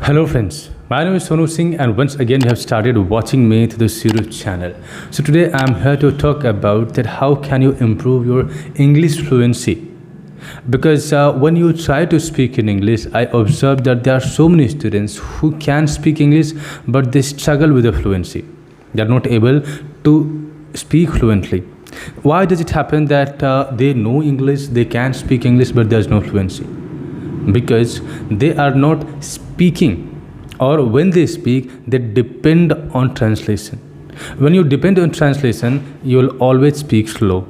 Hello friends, my name is Sonu Singh and once again you have started watching me through the Suru channel. So today I am here to talk about that how can you improve your English fluency. Because when you try to speak in English, I observe that there are so many students who can speak English but they struggle with the fluency. They are not able to speak fluently. Why does it happen that they know English, they can speak English but there is no fluency? Because they are not speaking, or when they speak they depend on translation. When you depend on translation you will always speak slow,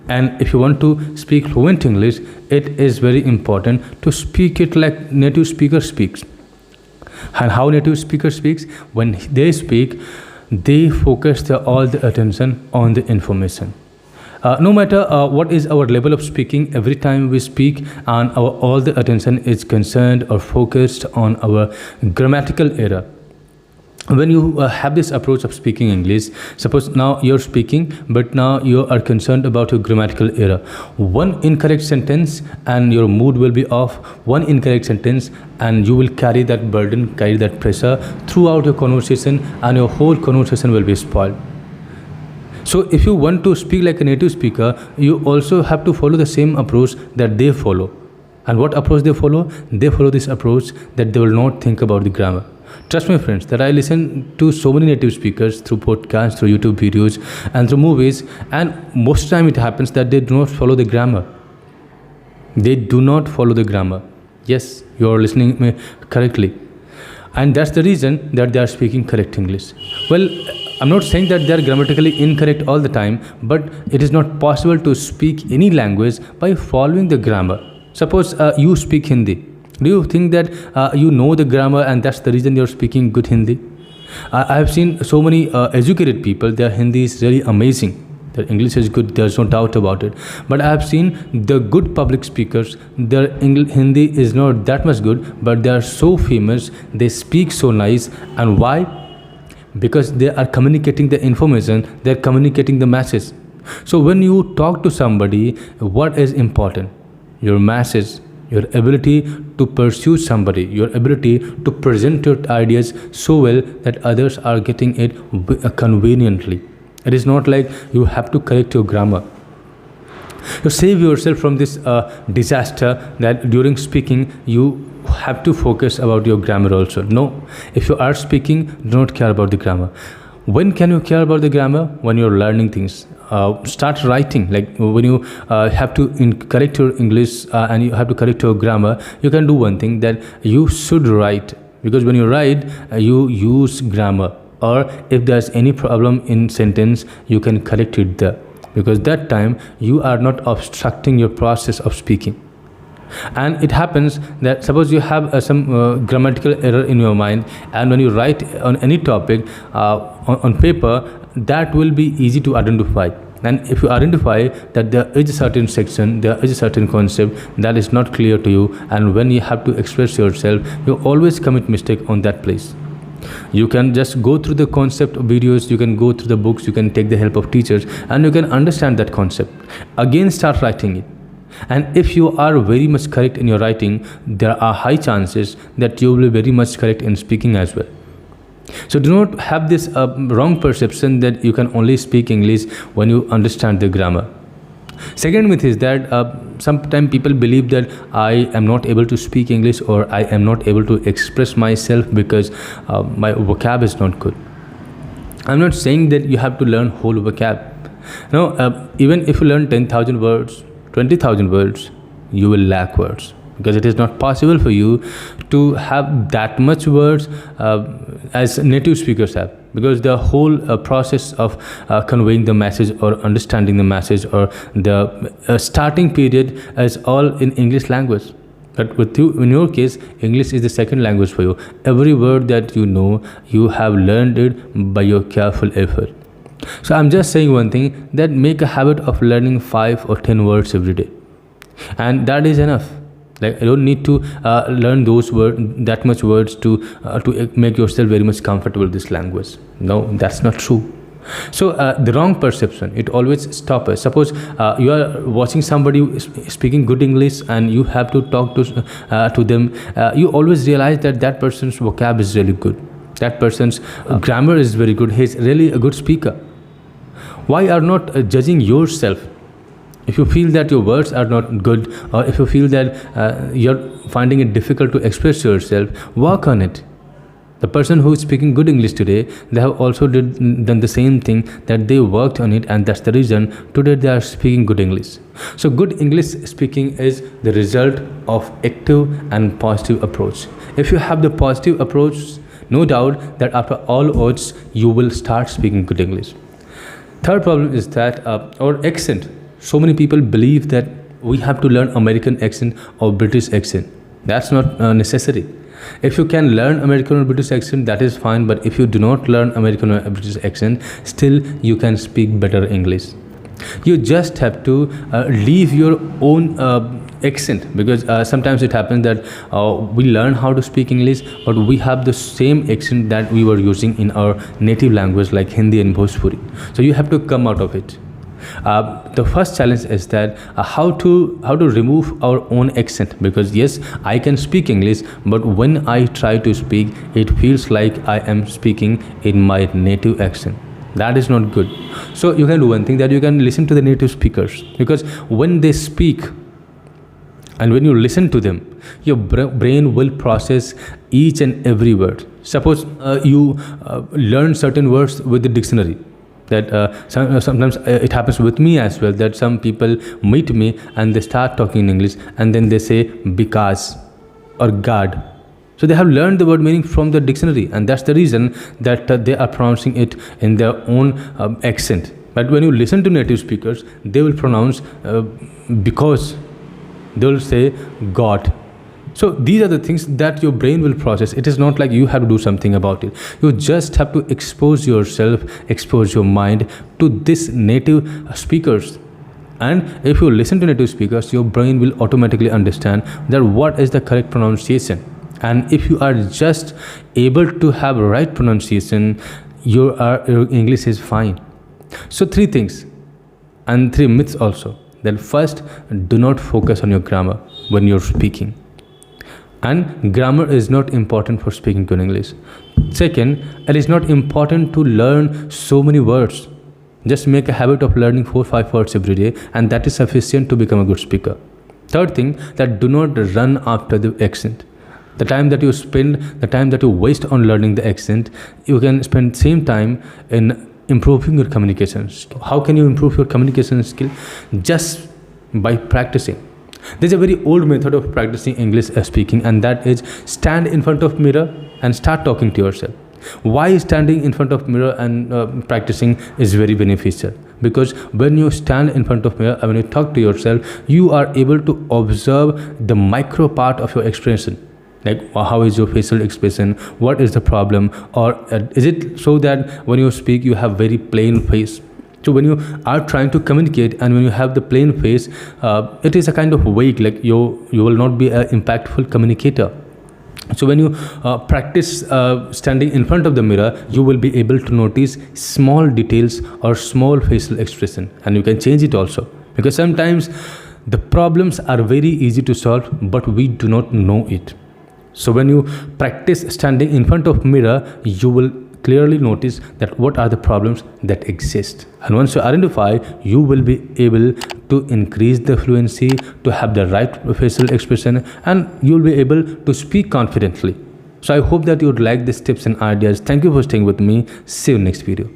and if you want to speak fluent English it is very important to speak it like native speaker speaks. And how native speaker speaks? When they speak they focus all the attention on the information. No matter what is our level of speaking, every time we speak and all the attention is concerned or focused on our grammatical error. When you have this approach of speaking English, suppose now you're speaking but now you are concerned about your grammatical error. One incorrect sentence and your mood will be off. One incorrect sentence and you will carry that burden, carry that pressure throughout your conversation, and your whole conversation will be spoiled. So if you want to speak like a native speaker, you also have to follow the same approach that they follow. And what approach they follow? They follow this approach that they will not think about the grammar. Trust me friends, that I listen to so many native speakers through podcasts, through YouTube videos and through movies, and most time it happens that they do not follow the grammar. They do not follow the grammar. Yes, you are listening me correctly. And that's the reason that they are speaking correct English. Well, I'm not saying that they are grammatically incorrect all the time, but it is not possible to speak any language by following the grammar. Suppose you speak Hindi. Do you think that you know the grammar and that's the reason you're speaking good Hindi? I have seen so many educated people, their Hindi is really amazing. Their English is good, there's no doubt about it. But I have seen the good public speakers, their Hindi is not that much good, but they are so famous, they speak so nice. And why? Because they are communicating the information, they are communicating the message. So when you talk to somebody, what is important? Your message, your ability to pursue somebody, your ability to present your ideas so well that others are getting it conveniently. It is not like you have to correct your grammar. You save yourself from this disaster that during speaking you have to focus about your grammar also. No, if you are speaking, do not care about the grammar. When can you care about the grammar? When you're learning things. Start writing, like when you have to correct your English and you have to correct your grammar, you can do one thing, that you should write, because when you write you use grammar, or if there's any problem in sentence you can correct it there, because that time you are not obstructing your process of speaking. And it happens that suppose you have some grammatical error in your mind, and when you write on any topic on paper, that will be easy to identify. And if you identify that there is a certain section, there is a certain concept that is not clear to you, and when you have to express yourself, you always commit mistake on that place. You can just go through the concept of videos, you can go through the books, you can take the help of teachers, and you can understand that concept. Again start writing it. And if you are very much correct in your writing, there are high chances that you will be very much correct in speaking as well. So do not have this wrong perception that you can only speak English when you understand the grammar. Second myth is that sometimes people believe that I am not able to speak English, or I am not able to express myself because my vocab is not good. I'm not saying that you have to learn whole vocab. No, even if you learn 10,000 words, 20,000 words, you will lack words, because it is not possible for you to have that much words as native speakers have, because the whole process of conveying the message or understanding the message or the starting period is all in English language. But with you, in your case, English is the second language for you. Every word that you know, you have learned it by your careful effort. So I'm just saying one thing, that make a habit of learning 5 or 10 words every day, and that is enough. Like, I don't need to learn those that much words to make yourself very much comfortable with this language. No, that's not true. So the wrong perception, it always stops us. Suppose you are watching somebody speaking good English and you have to talk to them. You always realize that that person's vocab is really good, that person's grammar is very good, he's really a good speaker. Why are not judging yourself? If you feel that your words are not good, or if you feel that you're finding it difficult to express yourself, work on it. The person who is speaking good English today, they have also done the same thing, that they worked on it, and that's the reason today they are speaking good English. So good English speaking is the result of active and positive approach. If you have the positive approach, no doubt that after all odds you will start speaking good English. Third problem is that our accent. So many people believe that we have to learn American accent or British accent. That's not necessary. If you can learn American or British accent, that is fine, but if you do not learn American or British accent, still you can speak better English. You just have to leave your own accent, because sometimes it happens that we learn how to speak English, but we have the same accent that we were using in our native language like Hindi and Bhojpuri. So you have to come out of it. The first challenge is that how to remove our own accent, because yes, I can speak English, but when I try to speak, it feels like I am speaking in my native accent. That is not good. So you can do one thing, that you can listen to the native speakers, because when they speak and when you listen to them, your brain will process each and every word. Suppose you learn certain words with the dictionary. That sometimes it happens with me as well, that some people meet me and they start talking in English and then they say because or God. So they have learned the word meaning from the dictionary, and that's the reason that they are pronouncing it in their own accent. But when you listen to native speakers, they will pronounce because, they will say God. So these are the things that your brain will process. It is not like you have to do something about it. You just have to expose yourself, expose your mind to this native speakers. And if you listen to native speakers, your brain will automatically understand that what is the correct pronunciation. And if you are just able to have right pronunciation, your English is fine. So 3 things and 3 myths also. Then first, do not focus on your grammar when you're speaking. And grammar is not important for speaking good English. Second, it is not important to learn so many words. Just make a habit of learning 4 or 5 words every day, and that is sufficient to become a good speaker. Third thing, that do not run after the accent. The time that you spend, the time that you waste on learning the accent, you can spend same time in improving your communication skill. How can you improve your communication skill? Just by practicing. There's a very old method of practicing English speaking, and that is stand in front of mirror and start talking to yourself. Why standing in front of mirror and practicing is very beneficial? Because when you stand in front of mirror and when you talk to yourself, you are able to observe the micro part of your expression. Like how is your facial expression, what is the problem, or is it so that when you speak you have very plain face? So when you are trying to communicate and when you have the plain face, it is a kind of weight, like you will not be an impactful communicator. So when you practice standing in front of the mirror, you will be able to notice small details or small facial expression, and you can change it also. Because sometimes the problems are very easy to solve, but we do not know it. So when you practice standing in front of mirror, you will clearly notice that what are the problems that exist. And once you identify, you will be able to increase the fluency, to have the right facial expression, and you will be able to speak confidently. So I hope that you would like these tips and ideas. Thank you for staying with me. See you next video.